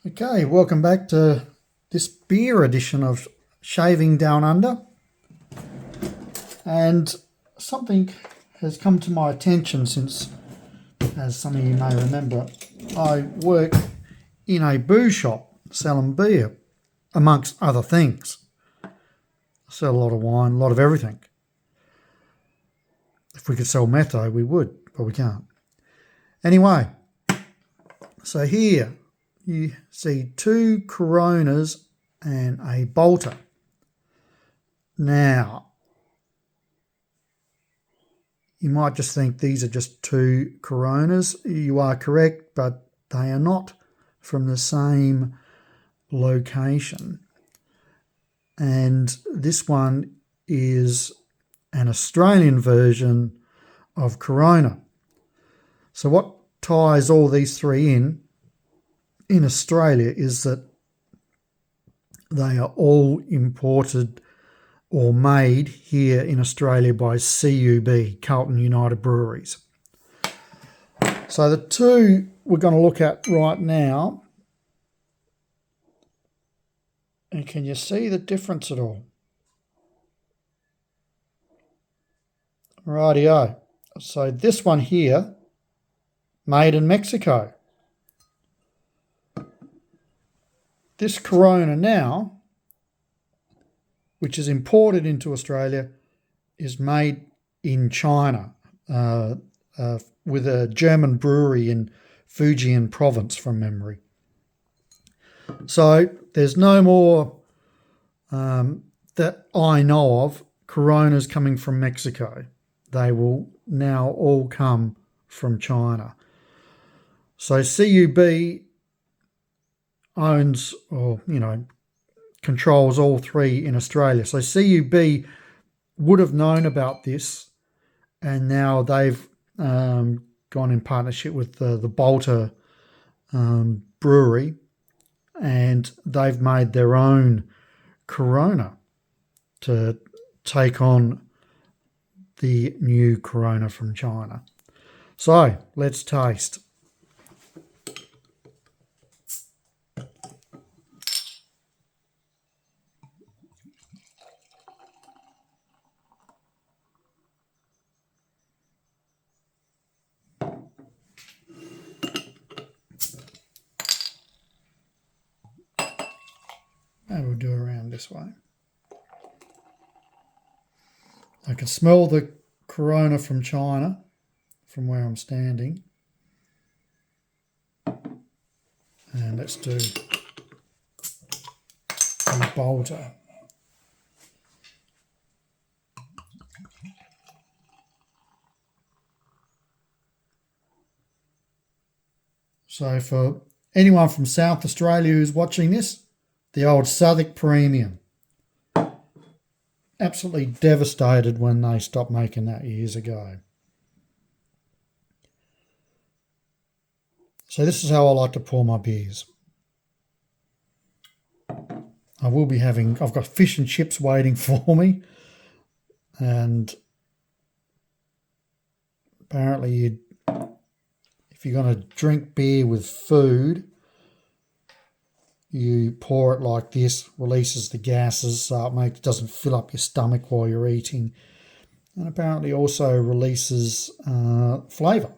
Okay, welcome back to this beer edition of Shaving Down Under. And something has come to my attention since, as some of you may remember, I work in a booze shop selling beer, amongst other things. I sell a lot of wine, a lot of everything. If we could sell meth, though, we would, but we can't. Anyway, so here you see two Coronas and a Bolter. Now, you might just think these are just two Coronas. You are correct, but they are not from the same location. And this one is an Australian version of Corona. So what ties all these three in Australia is that they are all imported or made here in Australia by CUB, Carlton United Breweries. So the two we're going to look at right now, and can you see the difference at all? Rightio. So this one here, made in Mexico. This Corona now, which is imported into Australia, is made in China with a German brewery in Fujian province from memory. So there's no more that I know of Coronas coming from Mexico. They will now all come from China. So CUB owns or, controls all three in Australia. So CUB would have known about this, and now they've gone in partnership with the Bolter brewery, and they've made their own Corona to take on the new Corona from China. So let's taste. And we'll do around this way. I can smell the Corona from China from where I'm standing. And let's do the Bolter. So for anyone from South Australia who's watching this, the old Southwark Premium. Absolutely devastated when they stopped making that years ago. So this is how I like to pour my beers. I've got fish and chips waiting for me. And apparently if you're going to drink beer with food, you pour it like this, releases the gases, so it doesn't fill up your stomach while you're eating. And apparently also releases flavour.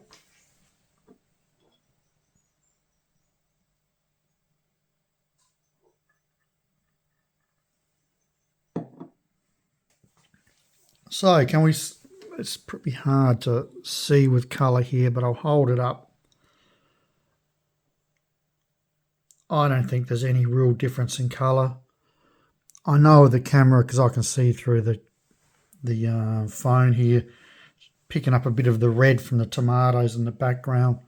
So it's pretty hard to see with colour here, but I'll hold it up. I don't think there's any real difference in colour. I know the camera, because I can see through the phone here, picking up a bit of the red from the tomatoes in the background.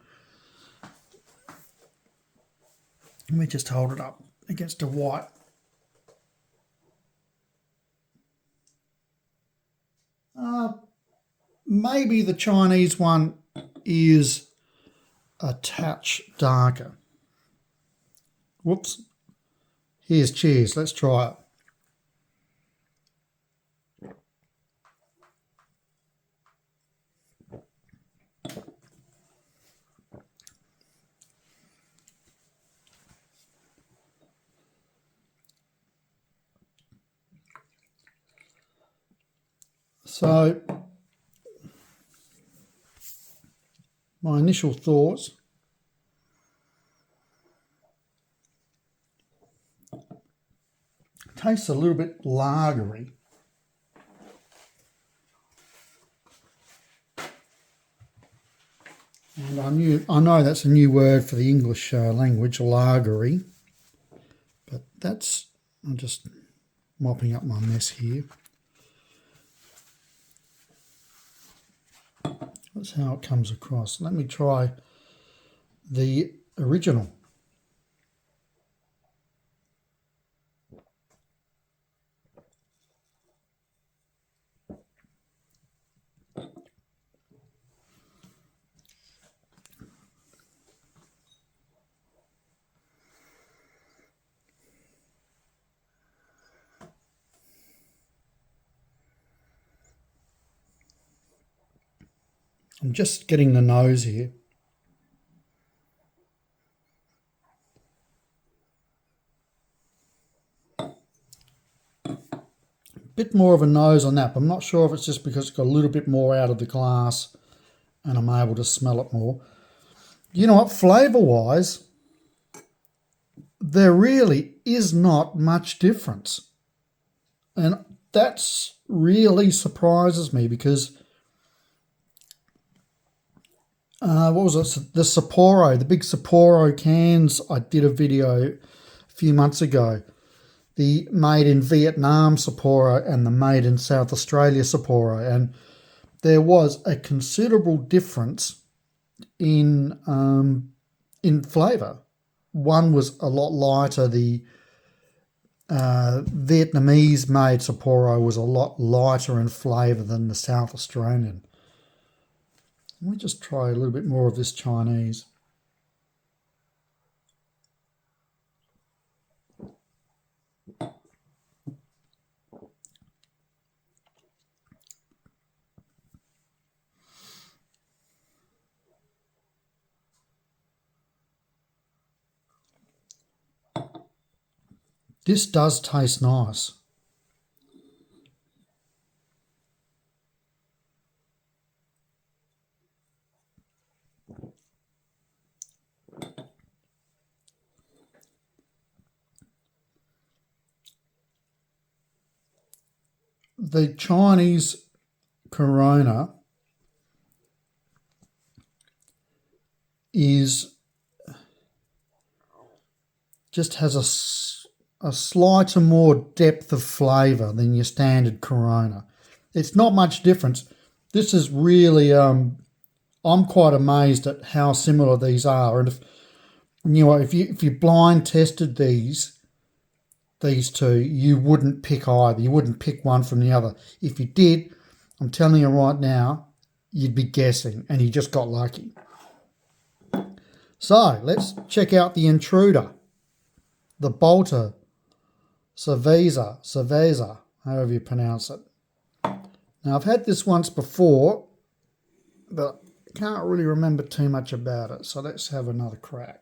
Let me just hold it up against the white. Maybe the Chinese one is a touch darker. Whoops. Here's cheers. Let's try it. So my initial thoughts, tastes a little bit lagery. And I know that's a new word for the English language, lagery. But I'm just mopping up my mess here. That's how it comes across. Let me try the original. I'm just getting the nose here. Bit more of a nose on that, but I'm not sure if it's just because it's got a little bit more out of the glass and I'm able to smell it more. You know what, flavour-wise, there really is not much difference. And that's really surprises me because what was it? The Sapporo, the big Sapporo cans, I did a video a few months ago. The made in Vietnam Sapporo and the made in South Australia Sapporo. And there was a considerable difference in flavour. One was a lot lighter. The Vietnamese made Sapporo was a lot lighter in flavour than the South Australian. Let me just try a little bit more of this Chinese. This does taste nice. The Chinese Corona just has a slighter more depth of flavour than your standard Corona. It's not much difference. This is really, I'm quite amazed at how similar these are. And if you blind tested these two, you wouldn't pick either. You wouldn't pick one from the other. If you did, I'm telling you right now, you'd be guessing, and you just got lucky. So let's check out the intruder, the Balter Cerveza, however you pronounce it. Now, I've had this once before, but can't really remember too much about it. So let's have another crack.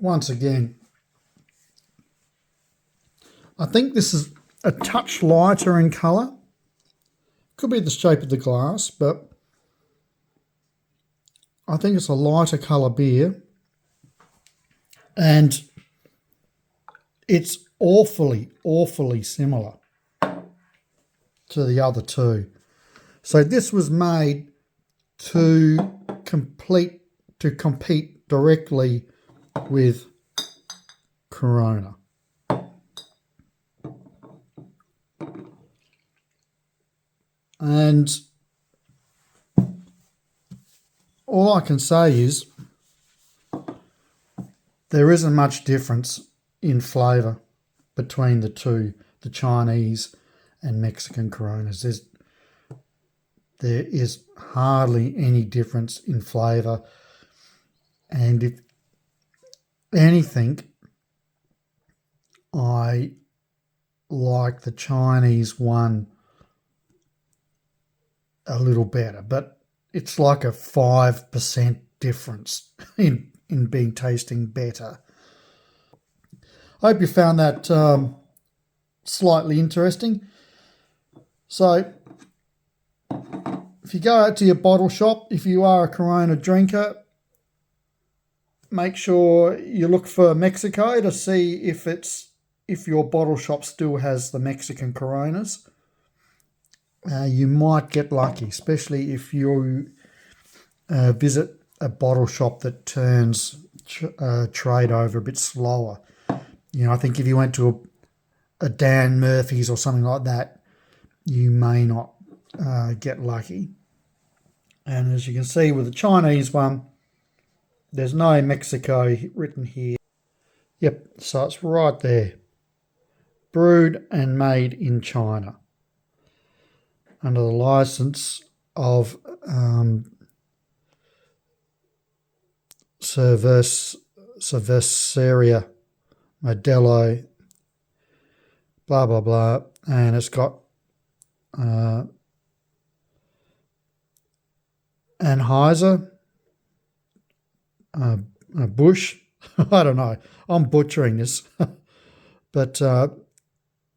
Once again, I think this is a touch lighter in colour. Could be the shape of the glass, but I think it's a lighter colour beer. And it's awfully, awfully similar to the other two. So this was made to compete directly with Corona. And all I can say is there isn't much difference in flavour between the two, the Chinese and Mexican Coronas. There is hardly any difference in flavour. And if anything, I like the Chinese one a little better. But it's like a 5% difference in being tasting better. I hope you found that slightly interesting. So if you go out to your bottle shop, if you are a Corona drinker, make sure you look for Mexico to see if your bottle shop still has the Mexican Coronas. You might get lucky, especially if you visit a bottle shop that turns trade over a bit slower. You know, I think if you went to a Dan Murphy's or something like that, you may not get lucky. And as you can see with the Chinese one, there's no Mexico written here. Yep, so it's right there. Brewed and made in China under the license of Cerveceria Modelo, blah, blah, blah. And it's got Anheuser, Busch. I don't know. I'm butchering this. But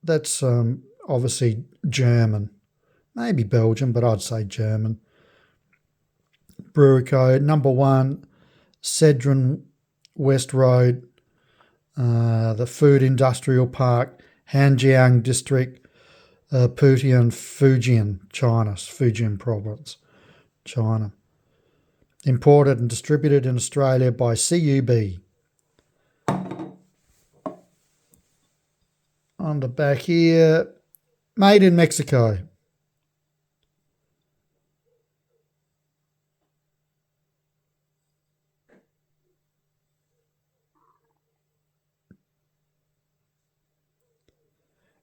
that's obviously German. Maybe Belgium, but I'd say German. Brewery code number 1, Cedron West Road, the Food Industrial Park, Hanjiang District, Putian, Fujian, China, Fujian Province, China. Imported and distributed in Australia by CUB. On the back here, made in Mexico.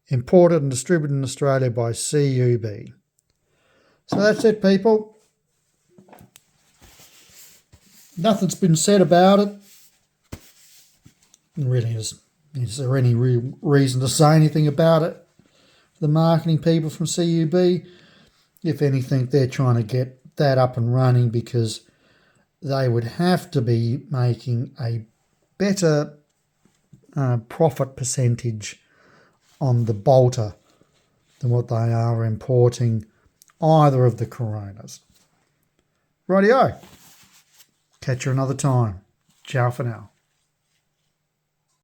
Imported and distributed in Australia by CUB. So that's it, people. Nothing's been said about it. Really, is there any reason to say anything about it? The marketing people from CUB, if anything, they're trying to get that up and running because they would have to be making a better profit percentage on the Balter than what they are importing either of the Coronas. Rightio. Catch you another time. Ciao for now.